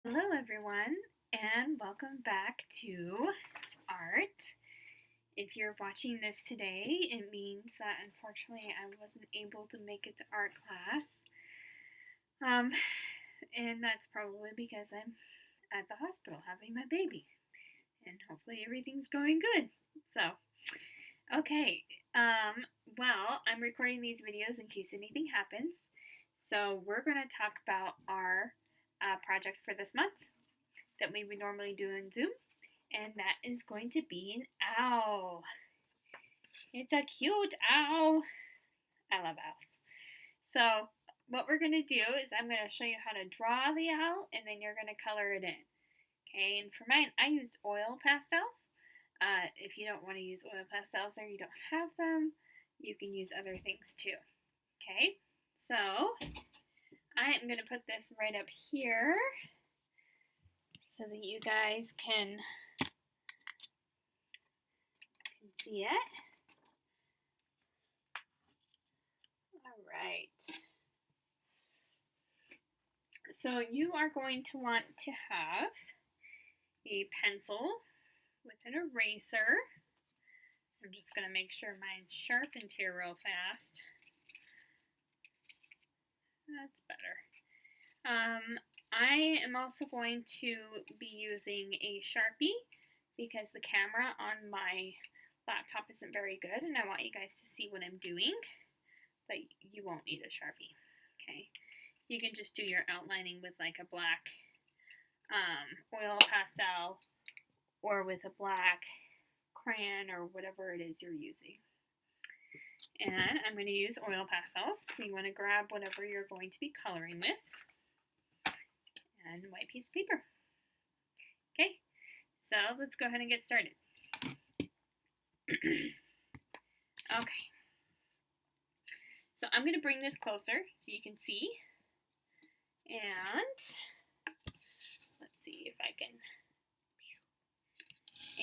Hello everyone, and welcome back to art. If you're watching this today, it means that unfortunately I wasn't able to make it to art class. And that's probably because I'm at the hospital having my baby. And hopefully everything's going good. So, okay. Well, I'm recording these videos in case anything happens. So we're going to talk about our project for this month that we would normally do in Zoom, and that is going to be an owl. It's a cute owl. I love owls. So what we're going to do is I'm going to show you how to draw the owl, and then you're going to color it in. Okay, and for mine, I used oil pastels. If you don't want to use oil pastels or you don't have them, you can use other things too. Okay, so I am going to put this right up here so that you guys can see it. All right. So you are going to want to have a pencil with an eraser. I'm just going to make sure mine's sharpened here real fast. That's better. I am also going to be using a Sharpie because the camera on my laptop isn't very good and I want you guys to see what I'm doing, but you won't need a Sharpie, okay? You can just do your outlining with like a black oil pastel or with a black crayon or whatever it is you're using. And I'm going to use oil pastels, so you want to grab whatever you're going to be coloring with and a white piece of paper. Okay, so let's go ahead and get started. Okay, so I'm going to bring this closer so you can see, and let's see if I can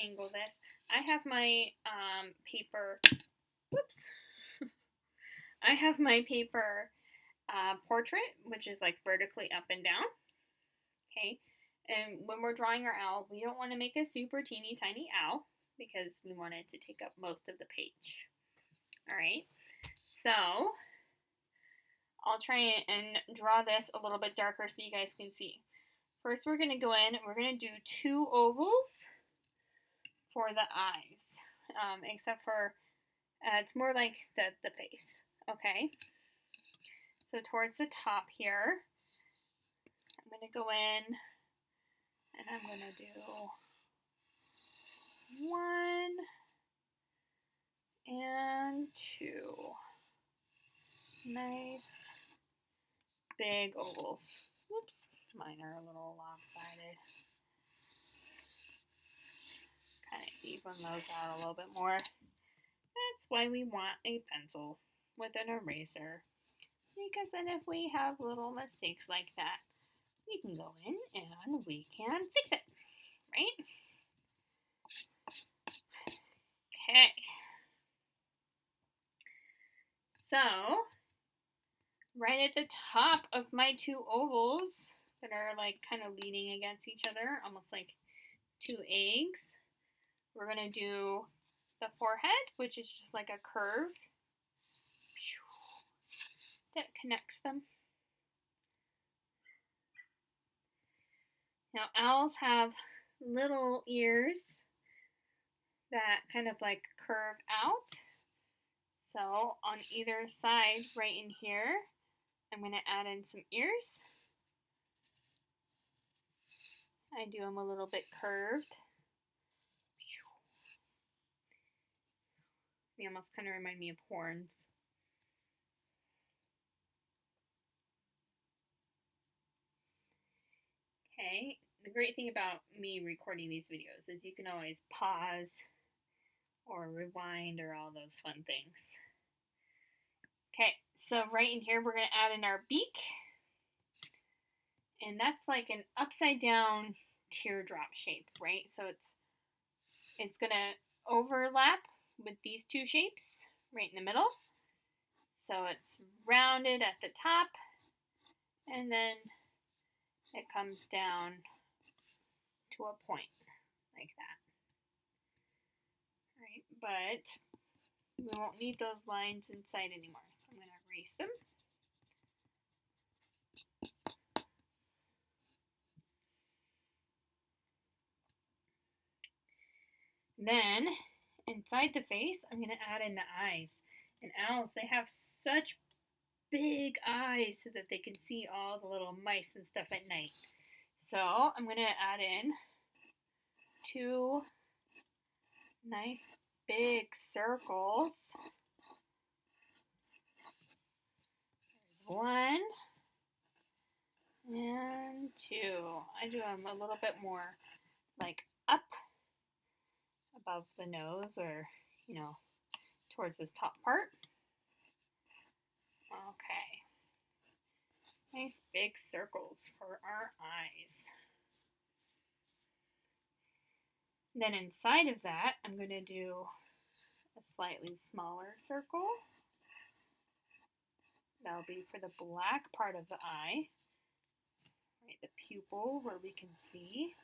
angle this. I have my paper, whoops, I have my paper portrait, which is like vertically up and down, okay, and when we're drawing our owl, we don't want to make a super teeny tiny owl because we want it to take up most of the page. All right, so I'll try and draw this a little bit darker so you guys can see. First, we're going to go in and we're going to do 2 ovals for the eyes, except for it's more like the face. Okay, so towards the top here, I'm going to go in and I'm going to do 1 and 2. Nice big ovals. Whoops, mine are a little lopsided. Kind of even those out a little bit more. That's why we want a pencil with an eraser. Because then if we have little mistakes like that, we can go in and we can fix it, right? Okay. So, right at the top of my 2 ovals that are like kind of leaning against each other, almost like 2 eggs, we're going to do the forehead, which is just like a curve that connects them. Now, owls have little ears that kind of like curve out. So on either side, right in here, I'm going to add in some ears. I do them a little bit curved. They almost kind of remind me of horns. Okay, the great thing about me recording these videos is you can always pause or rewind or all those fun things. Okay, so right in here we're going to add in our beak. And that's like an upside down teardrop shape, right? So it's going to overlap with these 2 shapes right in the middle. So it's rounded at the top and then it comes down to a point like that. All right, but we won't need those lines inside anymore, so I'm going to erase them. Then, inside the face, I'm going to add in the eyes. And owls, they have such big eyes so that they can see all the little mice and stuff at night. So, I'm going to add in 2 nice big circles. There's 1 and 2. I do them a little bit more like up above the nose, or, towards this top part. Okay. Nice big circles for our eyes. Then inside of that, I'm going to do a slightly smaller circle. That'll be for the black part of the eye, right, the pupil where we can see.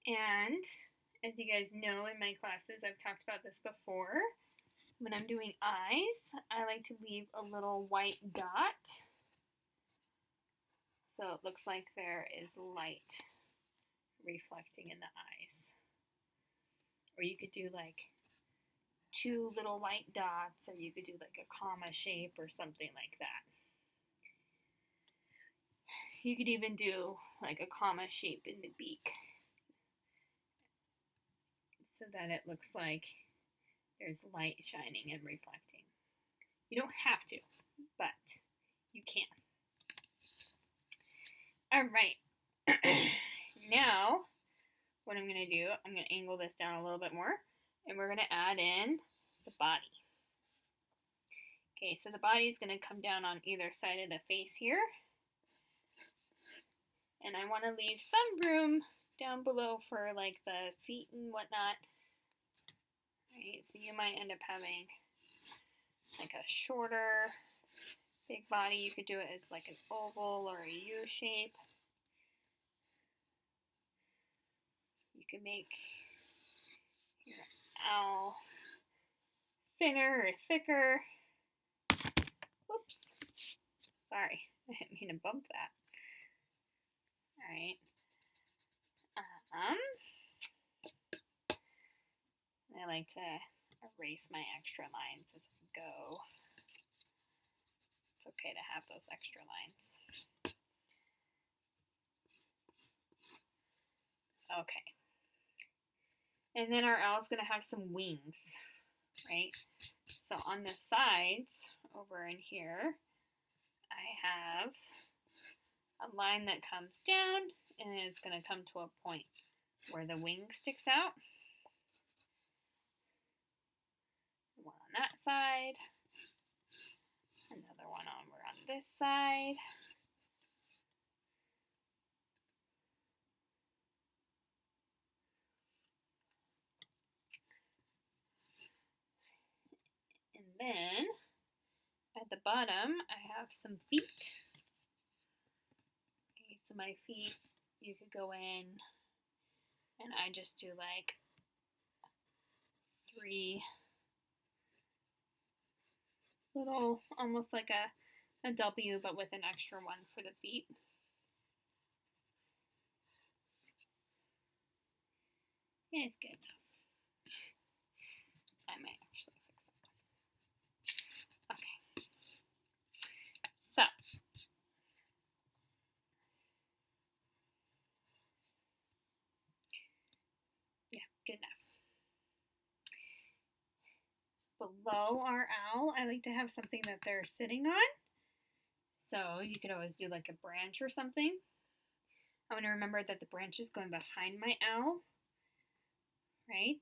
And as you guys know in my classes, I've talked about this before. When I'm doing eyes, I like to leave a little white dot so it looks like there is light reflecting in the eyes. Or you could do like 2 little white dots, or you could do like a comma shape or something like that. You could even do like a comma shape in the beak so that it looks like there's light shining and reflecting. You don't have to, but you can. All right. Now, what I'm going to do, I'm going to angle this down a little bit more, and we're going to add in the body. Okay, so the body is going to come down on either side of the face here. And I want to leave some room down below for like the feet and whatnot. Right, so you might end up having like a shorter, big body. You could do it as like an oval or a U shape. You can make your owl thinner or thicker. Whoops. Sorry, I didn't mean to bump that. Alright. I like to erase my extra lines as I go. It's okay to have those extra lines. Okay. And then our owl's going to have some wings, right? So on the sides, over in here, I have a line that comes down, and it's going to come to a point where the wing sticks out. One on that side, another one over on this side. And then at the bottom, I have some feet. Okay, so my feet, you could go in, and I just do like 3 little, almost like a W, but with an extra one for the feet. Yeah, it's good enough. I might actually fix that. Okay. So, yeah, good enough. Below our owl, I like to have something that they're sitting on. So you could always do like a branch or something. I want to remember that the branch is going behind my owl, right?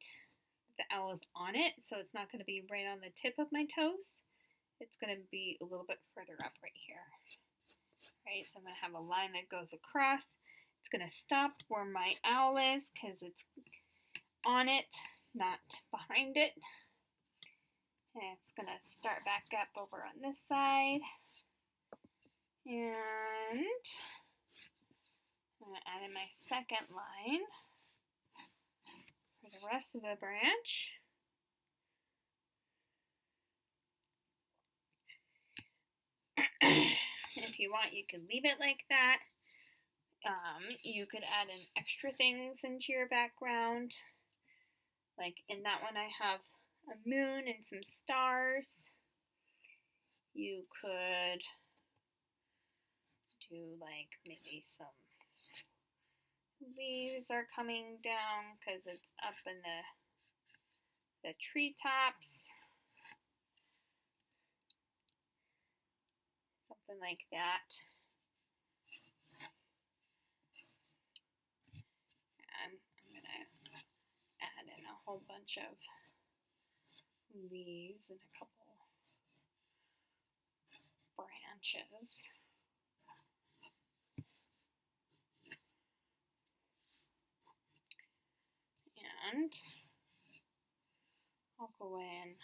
The owl is on it, so it's not going to be right on the tip of my toes. It's going to be a little bit further up right here, right? So I'm going to have a line that goes across. It's going to stop where my owl is because it's on it not behind it. And it's going to start back up over on this side. And I'm going to add in my second line for the rest of the branch. If you want, you can leave it like that. You could add in extra things into your background. Like in that one I have a moon and some stars. You could do like maybe some leaves are coming down because it's up in the treetops. Something like that. And I'm going to add in a whole bunch of leaves and a couple branches. And I'll go in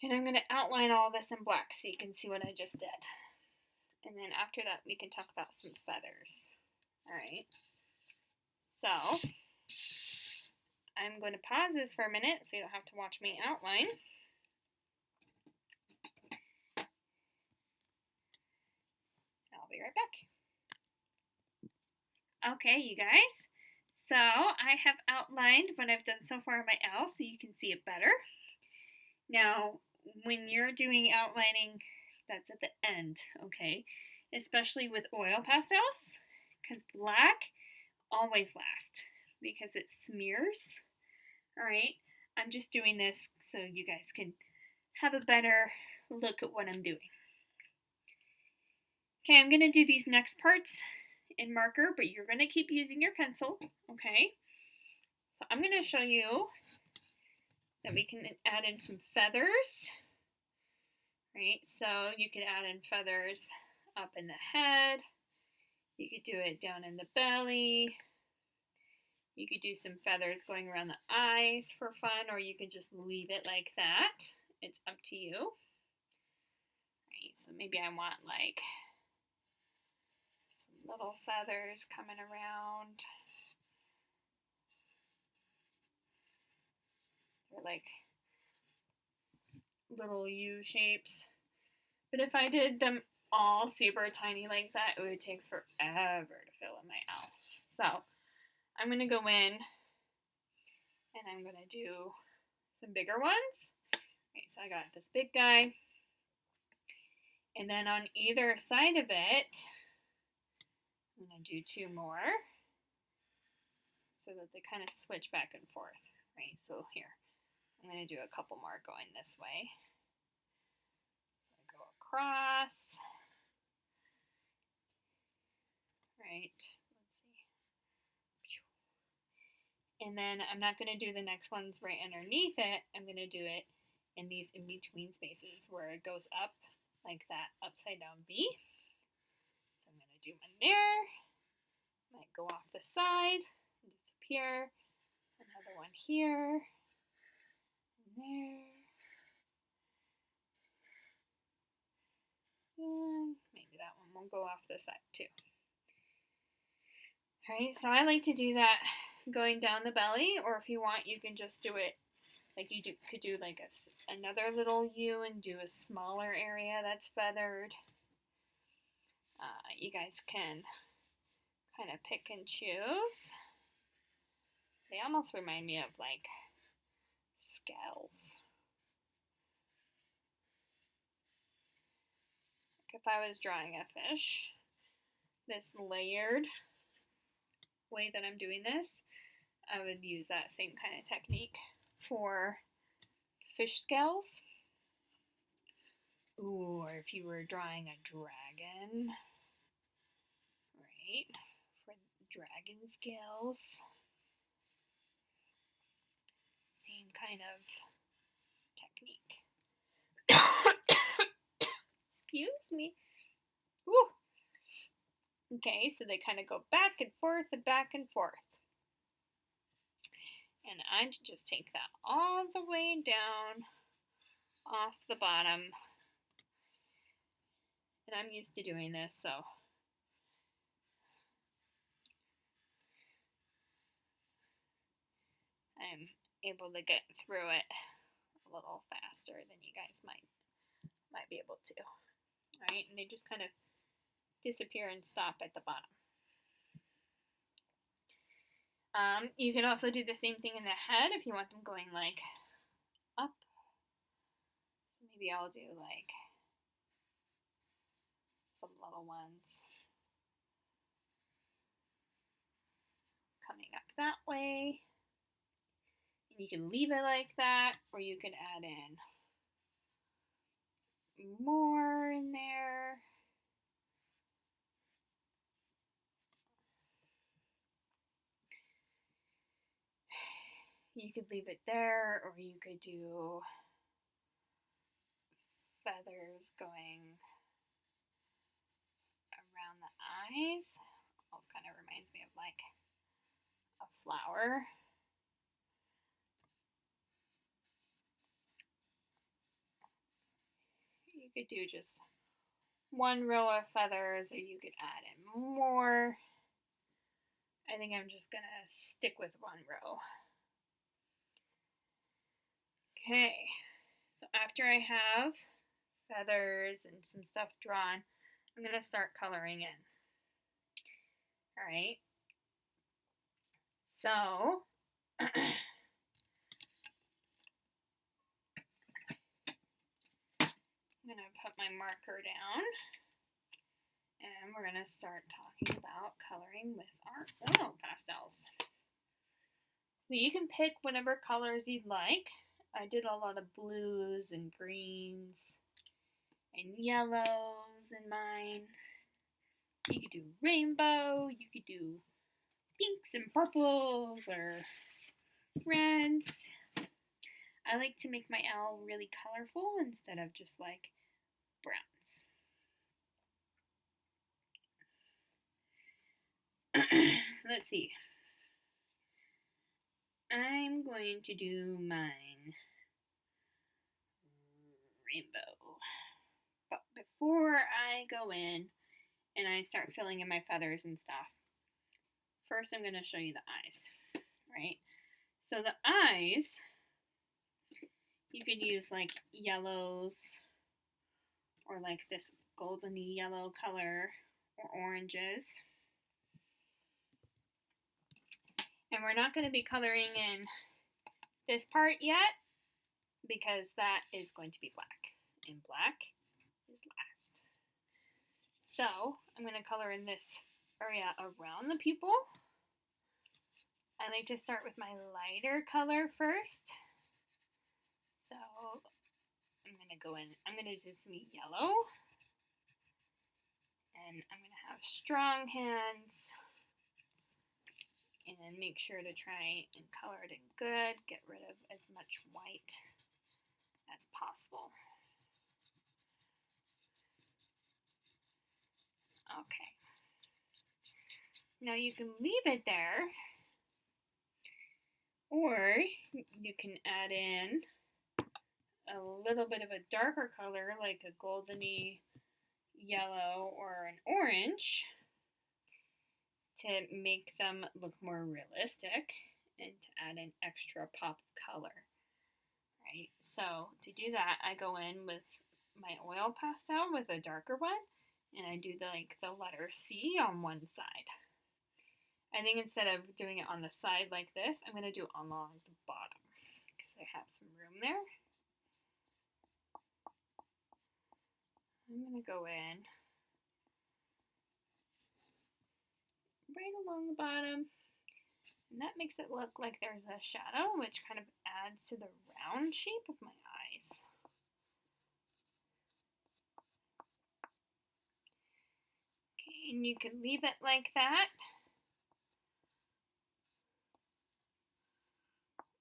and I'm going to outline all this in black so you can see what I just did. And then after that we can talk about some feathers. Alright, so I'm going to pause this for a minute so you don't have to watch me outline. I'll be right back. Okay, you guys, so I have outlined what I've done so far on my owl so you can see it better. Now, when you're doing outlining, that's at the end, okay? Especially with oil pastels, because black always lasts because it smears. All right, I'm just doing this so you guys can have a better look at what I'm doing. Okay, I'm going to do these next parts in marker, but you're going to keep using your pencil, okay? So I'm going to show you that we can add in some feathers, right? So you could add in feathers up in the head. You could do it down in the belly. You could do some feathers going around the eyes for fun, or you could just leave it like that. It's up to you. Right, so maybe I want like some little feathers coming around. They're like little U shapes. But if I did them all super tiny like that, it would take forever to fill in my owl. So I'm going to go in and I'm going to do some bigger ones. Right, so I got this big guy. And then on either side of it, I'm going to do two more so that they kind of switch back and forth. Right, so here, I'm going to do a couple more going this way. So I go across. Right, let's see. And then I'm not going to do the next ones right underneath it. I'm going to do it in these in-between spaces where it goes up like that upside down V. So I'm going to do one there. Might go off the side and disappear. Another one here. And there. And maybe that one will go off the side too. Alright, so I like to do that going down the belly, or if you want, you can just do it like you could do like another little U and do a smaller area that's feathered. You guys can kind of pick and choose. They almost remind me of like scales. Like if I was drawing a fish, this layered way that I'm doing this, I would use that same kind of technique for fish scales. Ooh, or if you were drawing a dragon, right, for dragon scales. Same kind of technique. Excuse me. Woo. Okay, so they kind of go back and forth and back and forth. And I just take that all the way down off the bottom. And I'm used to doing this, so I'm able to get through it a little faster than you guys might be able to. All right, and they just kind of disappear and stop at the bottom. You can also do the same thing in the head if you want them going like up. So maybe I'll do like some little ones coming up that way. And you can leave it like that, or you can add in more in there. You could leave it there, or you could do feathers going around the eyes. Almost kind of reminds me of like a flower. You could do just one row of feathers, or you could add in more. I think I'm just gonna stick with one row. Okay, so after I have feathers and some stuff drawn, I'm gonna start coloring in. All right, so I'm going to put my marker down, and we're going to start talking about coloring with our oil pastels. So you can pick whatever colors you'd like. I did a lot of blues and greens and yellows in mine. You could do rainbow, you could do pinks and purples or reds. I like to make my owl really colorful instead of just like browns. Let's see. I'm going to do mine rainbow. But before I go in and I start filling in my feathers and stuff, first I'm going to show you the eyes, right? So the eyes, you could use like yellows or like this goldeny yellow color or oranges. And we're not going to be coloring in this part yet because that is going to be black. And black is last. So I'm going to color in this area around the pupil. I like to start with my lighter color first. So I'm going to go in, I'm going to do some yellow. And I'm going to have strong hands. And make sure to try and color it in good. Get rid of as much white as possible. Okay. Now you can leave it there, or you can add in a little bit of a darker color like a goldeny yellow or an orange to make them look more realistic and to add an extra pop of color. Right? So to do that, I go in with my oil pastel with a darker one, and I do the letter C on one side. I think instead of doing it on the side like this, I'm going to do it along the bottom because I have some room there. I'm going to go in right along the bottom, and that makes it look like there's a shadow, which kind of adds to the round shape of my eyes. Okay, and you can leave it like that.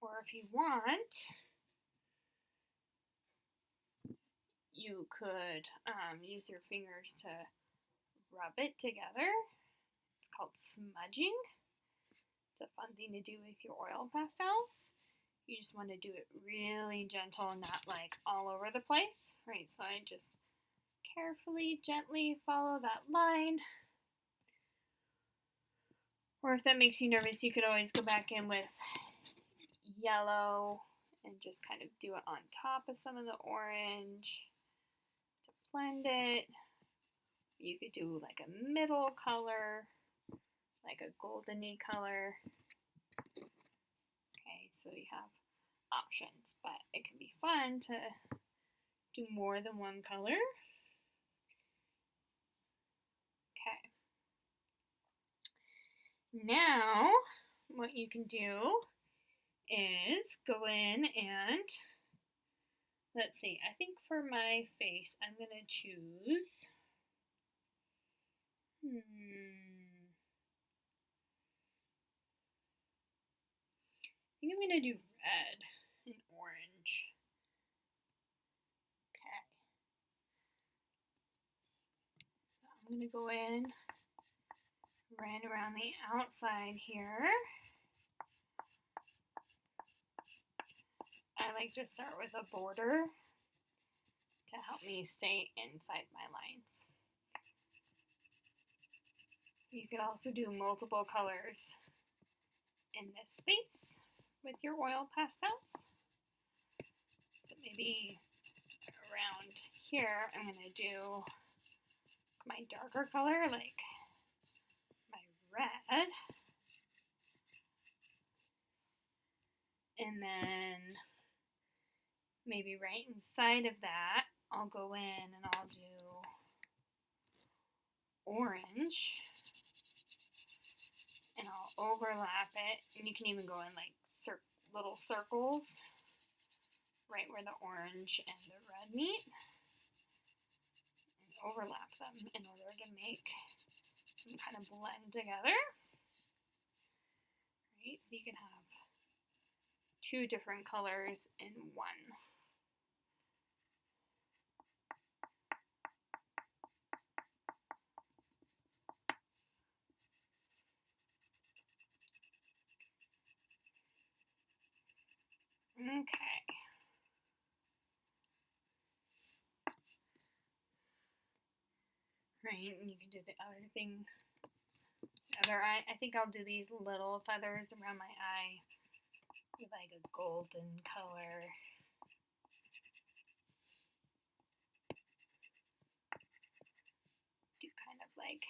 Or if you want, you could use your fingers to rub it together. It's called smudging. It's a fun thing to do with your oil pastels. You just want to do it really gentle, not like all over the place, right? So I just carefully, gently follow that line. Or if that makes you nervous, you could always go back in with yellow and just kind of do it on top of some of the orange to blend it. You could do like a middle color, like a goldeny color. Okay, so you have options, but it can be fun to do more than one color. Okay. Now, what you can do is go in and, let's see, I think for my face, I'm going to choose, I think I'm going to do red and orange. Okay. So I'm going to go in right around the outside here. I like to start with a border to help me stay inside my lines. You could also do multiple colors in this space with your oil pastels. So maybe around here I'm going to do my darker color, like my red. And then maybe right inside of that, I'll go in and I'll do orange. And I'll overlap it. And you can even go in like little circles right where the orange and the red meet. And overlap them in order to make them kind of blend together. Right, so you can have two different colors in one. Okay. Right, and you can do the other thing. Other eye. I think I'll do these little feathers around my eye with like a golden color. Do kind of like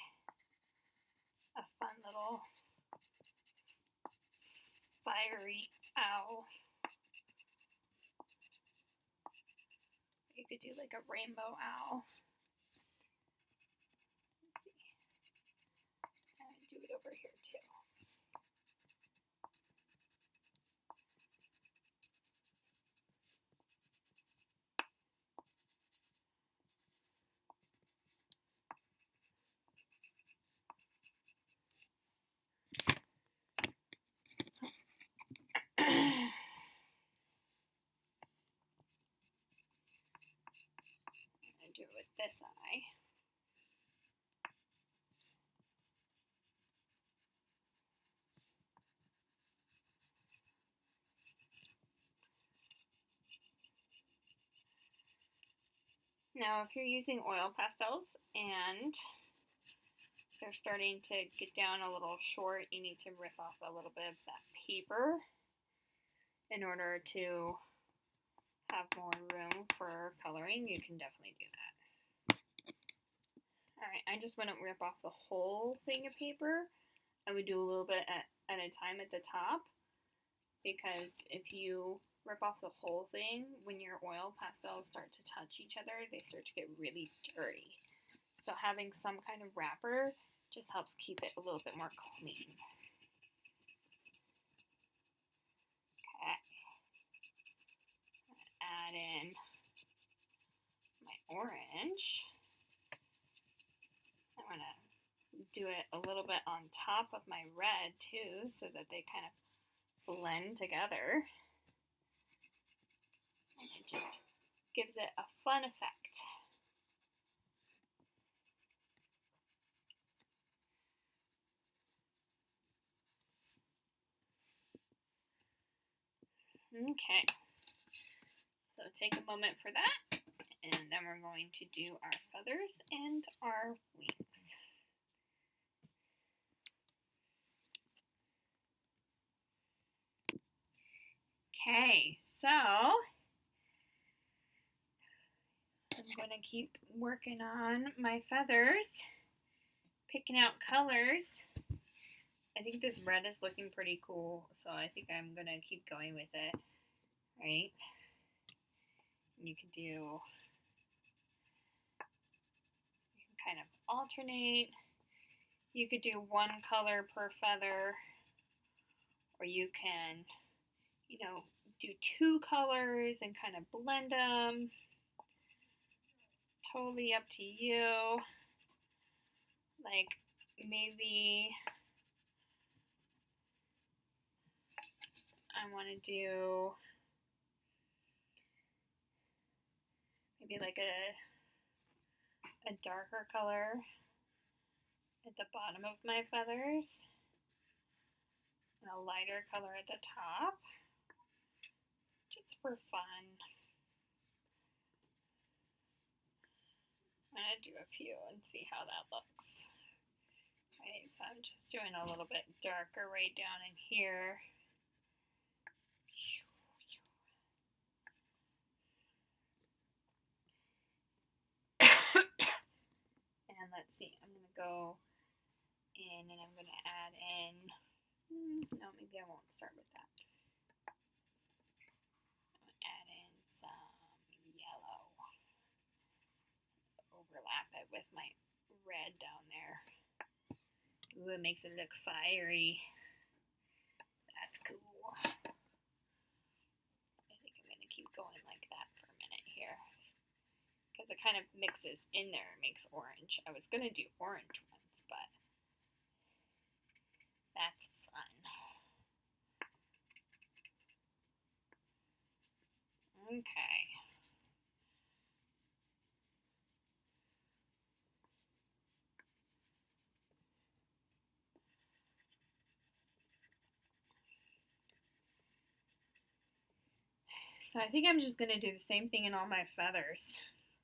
a fun little fiery owl. You could do like a rainbow owl. Let's see. And do it over here too. Do it with this eye. Now, if you're using oil pastels and they're starting to get down a little short, you need to rip off a little bit of that paper in order to have more room for coloring. You can definitely do that. Alright, I just wouldn't rip off the whole thing of paper. I would do a little bit at a time at the top, because if you rip off the whole thing, when your oil pastels start to touch each other, they start to get really dirty. So having some kind of wrapper just helps keep it a little bit more clean. Okay. Add in my orange. I'm going to do it a little bit on top of my red too, so that they kind of blend together. And it just gives it a fun effect. Okay, so take a moment for that, and then we're going to do our feathers and our wings. Okay, so I'm going to keep working on my feathers, picking out colors. I think this red is looking pretty cool, so I think I'm going to keep going with it, right? You can kind of alternate. You could do one color per feather, or you can, do two colors and kind of blend them. Totally up to you. Like maybe I want to do maybe like a darker color at the bottom of my feathers and a lighter color at the top, just for fun. I'm going to do a few and see how that looks. Right, so I'm just doing a little bit darker right down in here. And let's see, I'm going to go in and I'm going to add in, no, maybe I won't start with that. I'm going to add in some yellow. Overlap it with my red down there. Ooh, it makes it look fiery. That's cool. I think I'm going to keep going like that for a minute here, because it kind of mixes in there. It makes orange. I was going to do orange ones, but that's fun. Okay. So I think I'm just going to do the same thing in all my feathers,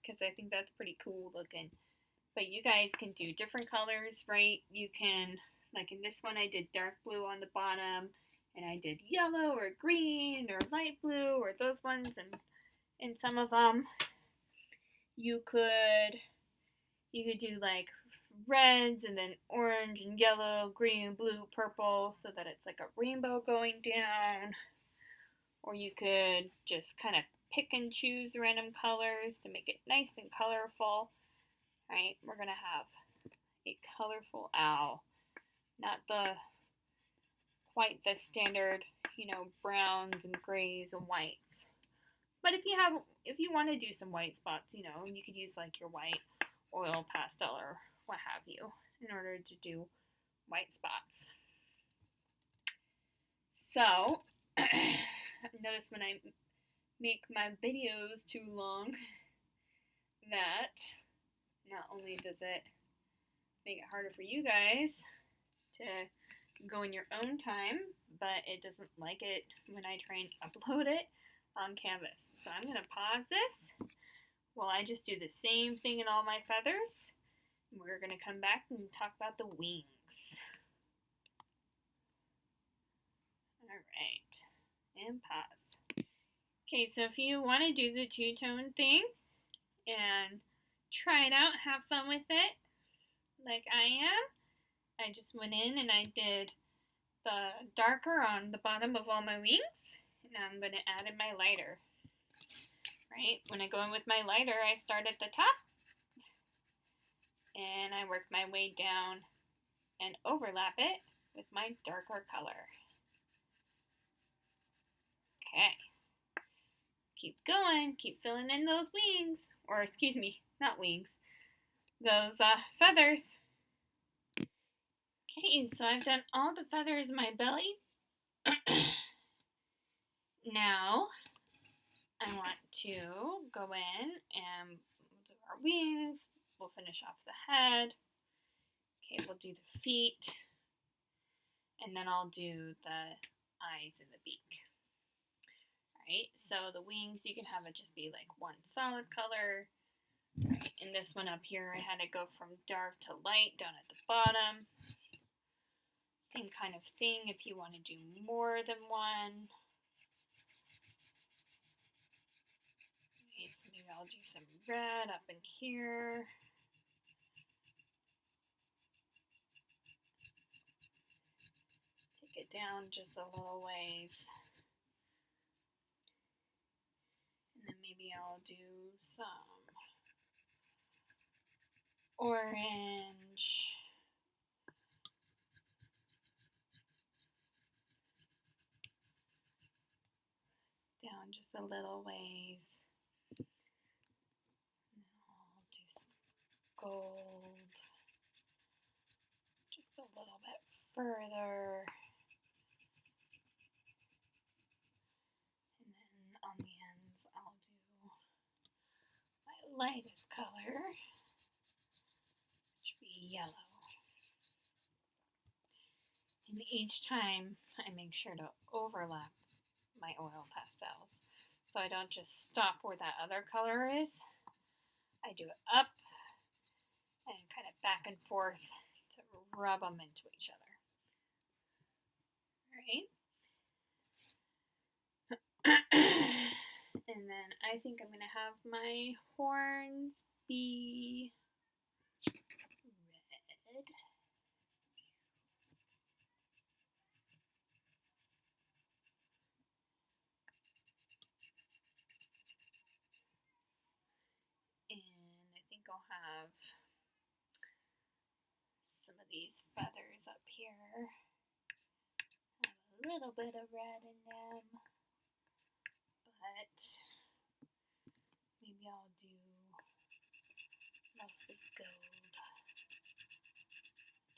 because I think that's pretty cool looking. But you guys can do different colors, right? You can, like in this one, I did dark blue on the bottom, and I did yellow or green or light blue or those ones, and in some of them, you could do like reds and then orange and yellow, green, blue, purple, so that it's like a rainbow going down. Or you could just kind of pick and choose random colors to make it nice and colorful. Right, we're going to have a colorful owl, not quite the standard, browns and grays and whites. But if you want to do some white spots, you could use like your white oil pastel or what have you in order to do white spots. So, notice when I make my videos too long that not only does it make it harder for you guys to go in your own time, but it doesn't like it when I try and upload it on Canvas. So I'm going to pause this while I just do the same thing in all my feathers. We're going to come back and talk about the wings. Alright, and pause. Okay, so if you want to do the two-tone thing and try it out, have fun with it, like I am, I just went in and I did the darker on the bottom of all my wings, and I'm going to add in my lighter. Right, when I go in with my lighter, I start at the top, and I work my way down and overlap it with my darker color. Okay, keep going, keep filling in those wings, or excuse me, not wings, those feathers. Okay, so I've done all the feathers in my belly. Now, I want to go in and do our wings. We'll finish off the head. Okay, we'll do the feet. And then I'll do the eyes and the beak. right? So the wings, you can have it just be like one solid color. Right, and this one up here, I had it go from dark to light down at the bottom. Same kind of thing if you want to do more than one. Okay, so maybe I'll do some red up in here. Take it down just a little ways. And then maybe I'll do some orange. Down just a little ways. And then I'll do some gold. Just a little bit further. And then on the ends, I'll do my lightest color, which would be yellow. And each time I make sure to overlap my oil pastels. So I don't just stop where that other color is. I do it up and kind of back and forth to rub them into each other. Alright. And then I think I'm going to have my horns be red. And I think I'll have some of these feathers up here. Have a little bit of red in them. But maybe I'll do mostly gold.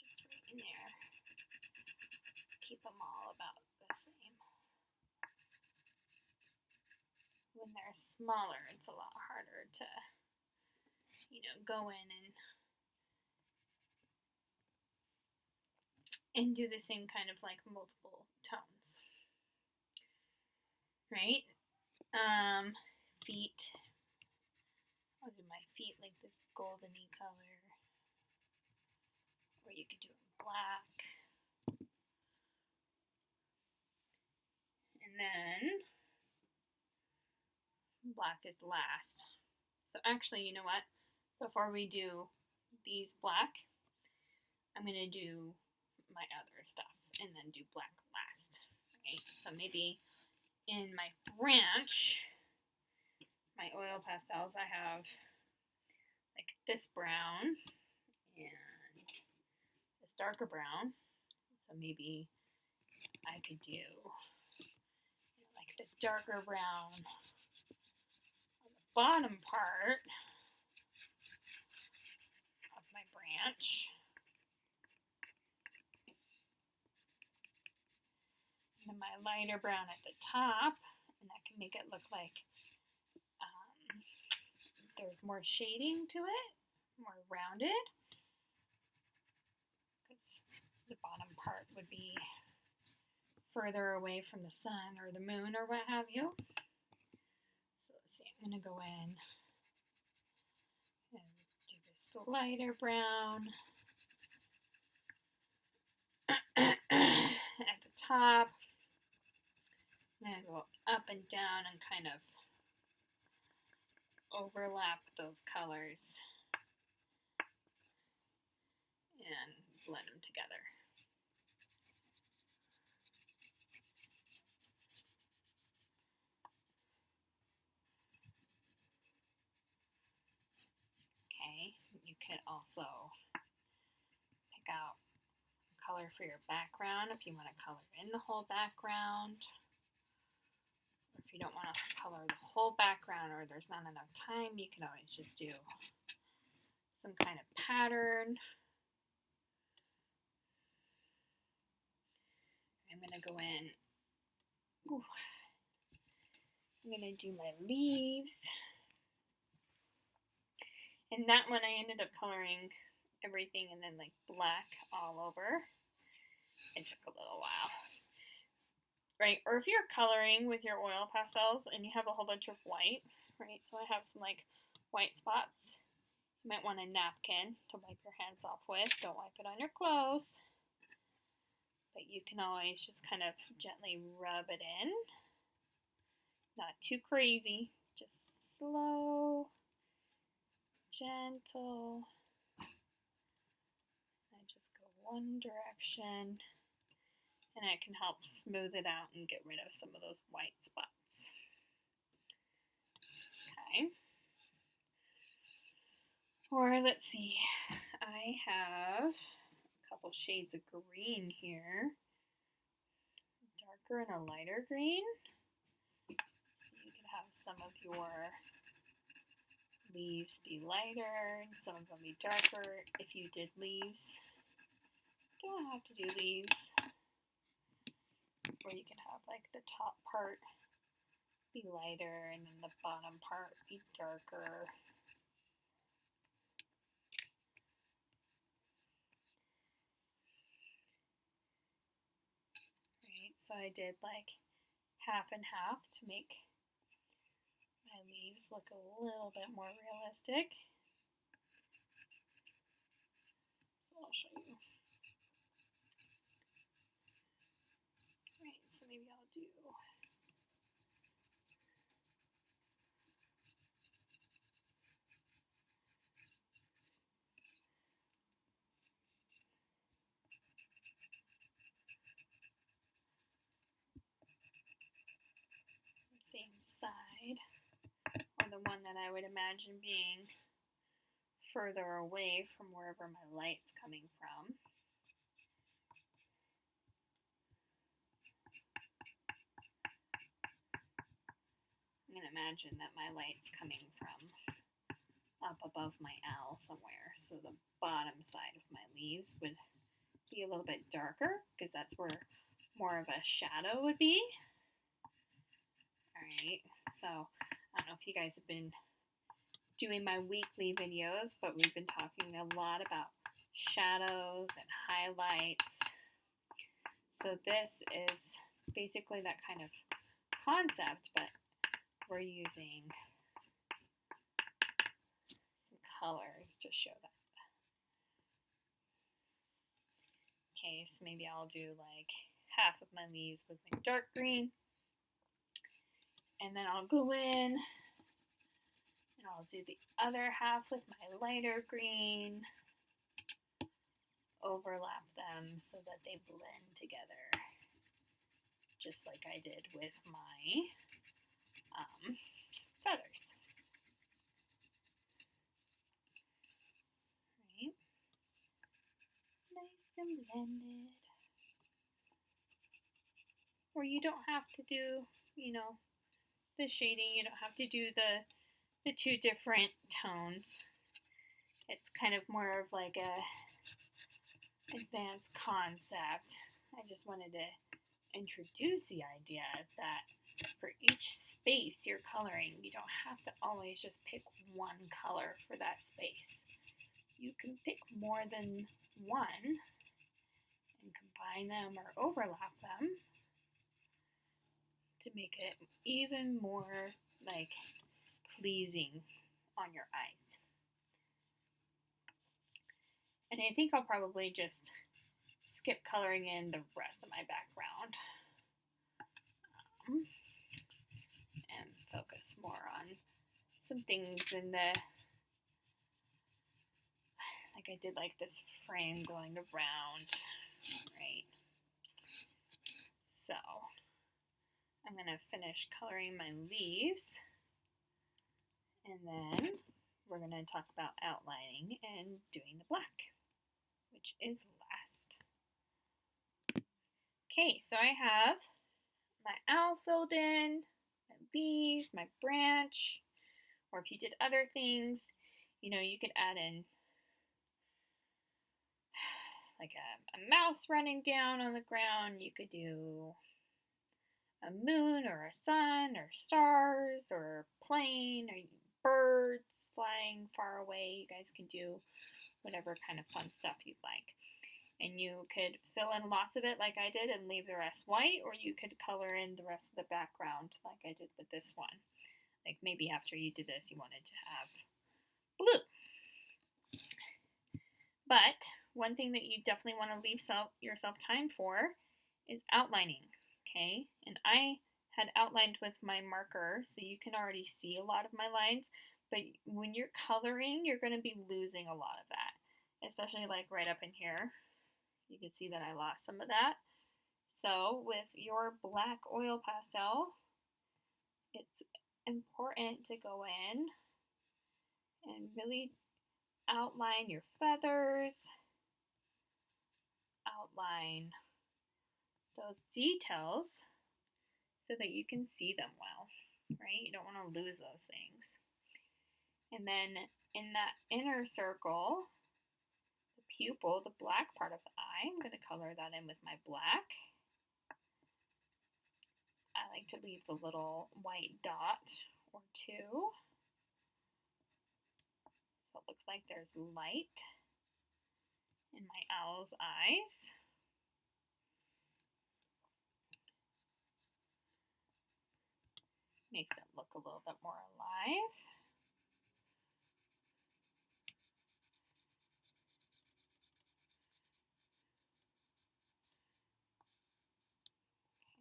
Just right in there. Keep them all about the same. When they're smaller, it's a lot harder to, go in and do the same kind of like multiple tones. Right? Feet. I'll do my feet like this goldeny color. Or you could do it black. And then black is last. So actually, you know what? Before we do these black, I'm going to do my other stuff and then do black last. Okay, so maybe in my branch, my oil pastels, I have like this brown and this darker brown. So maybe I could do like the darker brown on the bottom part of my branch. And then my lighter brown at the top, and that can make it look like there's more shading to it, more rounded, because the bottom part would be further away from the sun or the moon or what have you. So let's see, I'm going to go in and do this lighter brown at the top. And I go up and down and kind of overlap those colors and blend them together. Okay, you could also pick out a color for your background if you want to color in the whole background. Or if you don't want to color the whole background or there's not enough time, you can always just do some kind of pattern. I'm going to go in. Ooh. I'm going to do my leaves. And that one I ended up coloring everything and then like black all over. It took a little while. right? Or if you're coloring with your oil pastels and you have a whole bunch of white, right? So I have some like white spots. You might want a napkin to wipe your hands off with. Don't wipe it on your clothes. But you can always just kind of gently rub it in. Not too crazy, just slow, gentle. I just go one direction, and I can help smooth it out and get rid of some of those white spots. Okay. Or let's see, I have a couple shades of green here. Darker and a lighter green. So you can have some of your leaves be lighter and some of them be darker. If you did leaves, you don't have to do leaves. Or you can have like the top part be lighter and then the bottom part be darker. Right, so I did like half and half to make my leaves look a little bit more realistic. So I'll show you. Right, so maybe I'll do the same side, or the one that I would imagine being further away from wherever my light's coming from. I'm going to imagine that my light's coming from up above my owl somewhere, so the bottom side of my leaves would be a little bit darker because that's where more of a shadow would be. Alright, so I don't know if you guys have been doing my weekly videos, but we've been talking a lot about shadows and highlights. So this is basically that kind of concept, but we're using some colors to show that. Okay, so maybe I'll do like half of my leaves with my dark green, and then I'll go in and I'll do the other half with my lighter green, overlap them so that they blend together, just like I did with my feathers. Right? Nice and blended. Or you don't have to do, you know, the shading. You don't have to do the two different tones. It's kind of more of like a advanced concept. I just wanted to introduce the idea that for each space you're coloring, you don't have to always just pick one color for that space. You can pick more than one and combine them or overlap them to make it even more like pleasing on your eyes. And I think I'll probably just skip coloring in the rest of my background and focus more on some things in the, like I did like this frame going around, right? So I'm going to finish coloring my leaves, and then we're going to talk about outlining and doing the black, which is last. Okay, so I have my owl filled in, my leaves, my branch, or if you did other things, you know, you could add in like a mouse running down on the ground. You could do a moon or a sun or stars or a plane or birds flying far away. You guys can do whatever kind of fun stuff you'd like. And you could fill in lots of it like I did and leave the rest white, or you could color in the rest of the background like I did with this one. Like maybe after you did this, you wanted to have blue. But one thing that you definitely want to leave yourself time for is outlining, okay? And I had outlined with my marker, so you can already see a lot of my lines, but when you're coloring, you're going to be losing a lot of that, especially like right up in here. You can see that I lost some of that. So with your black oil pastel, it's important to go in and really outline your feathers, outline those details so that you can see them well, right? You don't want to lose those things. And then in that inner circle, the pupil, the black part of the eye, I'm going to color that in with my black. I like to leave the little white dot or two. So it looks like there's light in my owl's eyes. Makes it look a little bit more alive.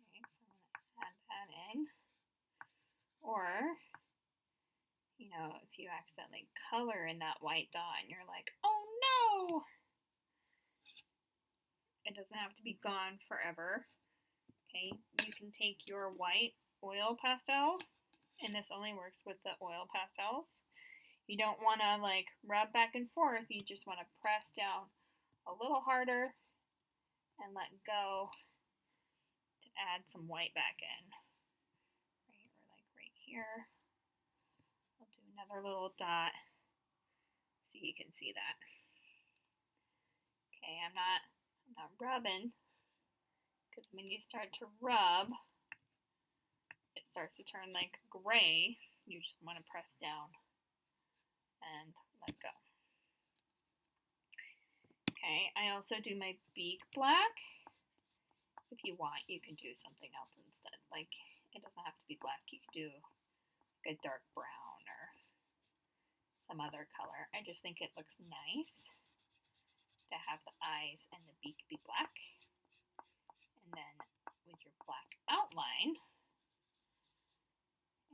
Okay, so I'm going to add that in. Or, you know, if you accidentally color in that white dot and you're like, oh no! It doesn't have to be gone forever. Okay, you can take your white oil pastel, and this only works with the oil pastels. You don't want to like rub back and forth, you just want to press down a little harder and let go to add some white back in. Right, or like right here. I'll do another little dot so you can see that. Okay, I'm not rubbing, because when you start to rub, it starts to turn like gray. You just want to press down and let go. Okay, I also do my beak black. If you want, you can do something else instead. Like, it doesn't have to be black. You could do like a dark brown or some other color. I just think it looks nice to have the eyes and the beak be black. And then with your black outline,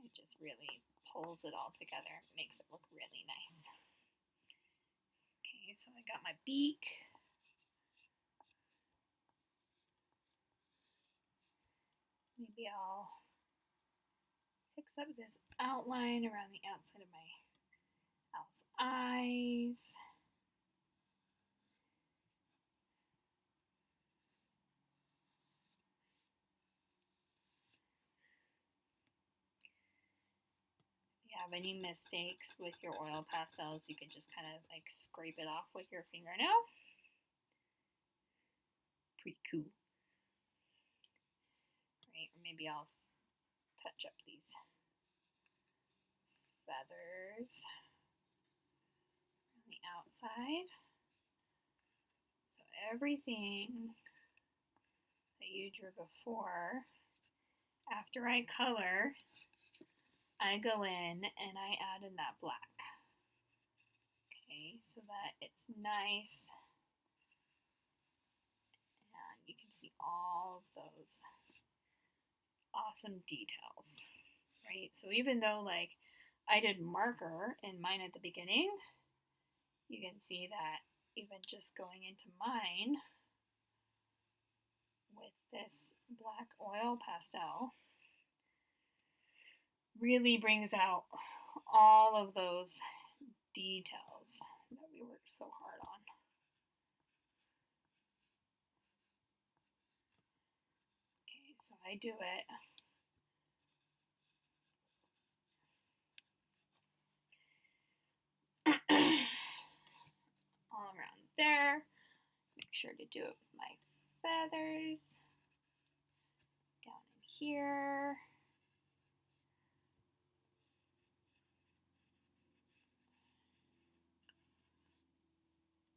it just really pulls it all together. It makes it look really nice. Okay, so I got my beak. Maybe I'll fix up this outline around the outside of my owl's eyes. If you have any mistakes with your oil pastels, you can just kind of like scrape it off with your fingernail. Pretty cool. Right, or maybe I'll touch up these feathers on the outside. So everything that you drew before, after I color, I go in and I add in that black. Okay, so that it's nice and you can see all of those awesome details, right? So even though like I did marker in mine at the beginning, you can see that even just going into mine with this black oil pastel really brings out all of those details that we worked so hard on. Okay, so I do it all around there. Make sure to do it with my feathers down in here.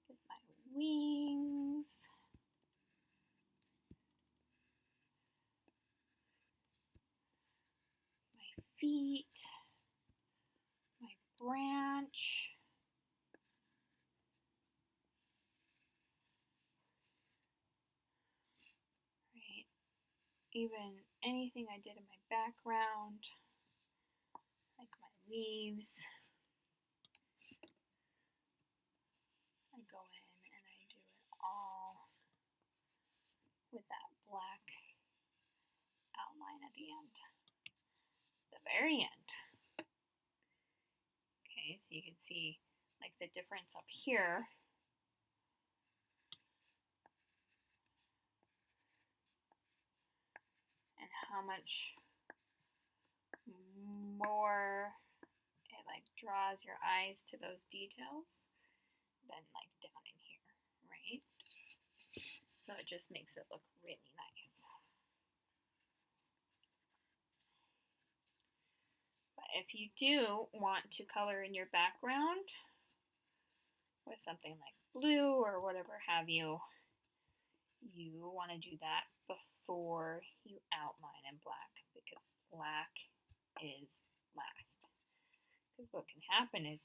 With my wings. feet, my branch. Right. Even anything I did in my background, like my leaves. I go in and I do it all with that black outline at the end, the very end. Okay, so you can see like the difference up here. And how much more it like draws your eyes to those details than like down in here, right? So it just makes it look really nice. But if you do want to color in your background with something like blue or whatever have you, you want to do that before you outline in black, because black is last. Because what can happen is,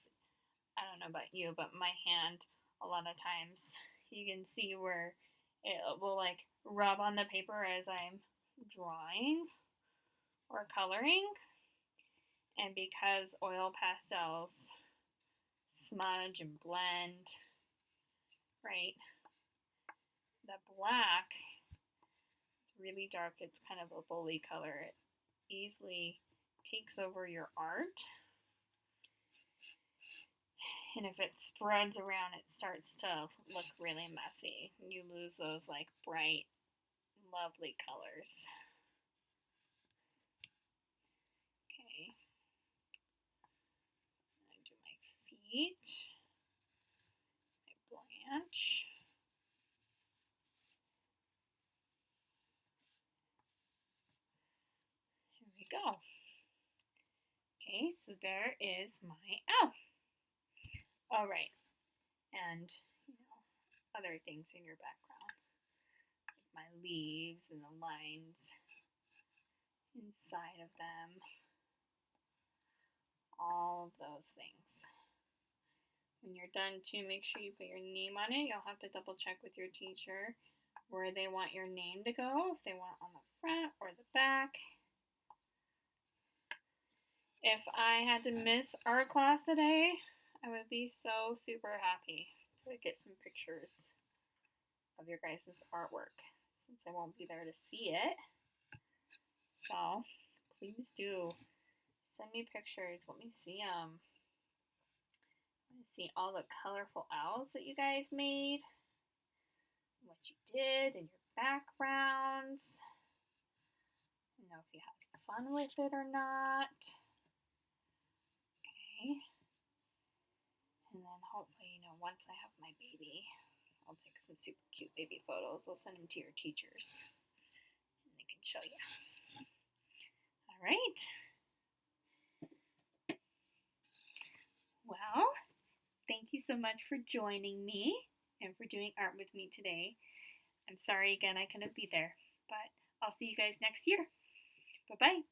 I don't know about you, but my hand, a lot of times, you can see where it will like rub on the paper as I'm drawing or coloring. And because oil pastels smudge and blend, right, the black, it's really dark, it's kind of a bully color. It easily takes over your art. And if it spreads around, it starts to look really messy. You lose those like bright, lovely colors. Okay. I'm going to do my feet, my branch. Here we go. Okay, so there is my owl. All right, and other things in your background, like my leaves and the lines inside of them, all of those things. When you're done too, make sure you put your name on it. You'll have to double check with your teacher where they want your name to go, if they want it on the front or the back. If I had to miss art class today, I would be so super happy to get some pictures of your guys' artwork, since I won't be there to see it. So please do send me pictures. Let me see them. I want to see all the colorful owls that you guys made, what you did in your backgrounds. I don't know if you had fun with it or not. Okay. And then hopefully, once I have my baby, I'll take some super cute baby photos. I'll send them to your teachers and they can show you. All right. Well, thank you so much for joining me and for doing art with me today. I'm sorry again I couldn't be there, but I'll see you guys next year. Bye-bye.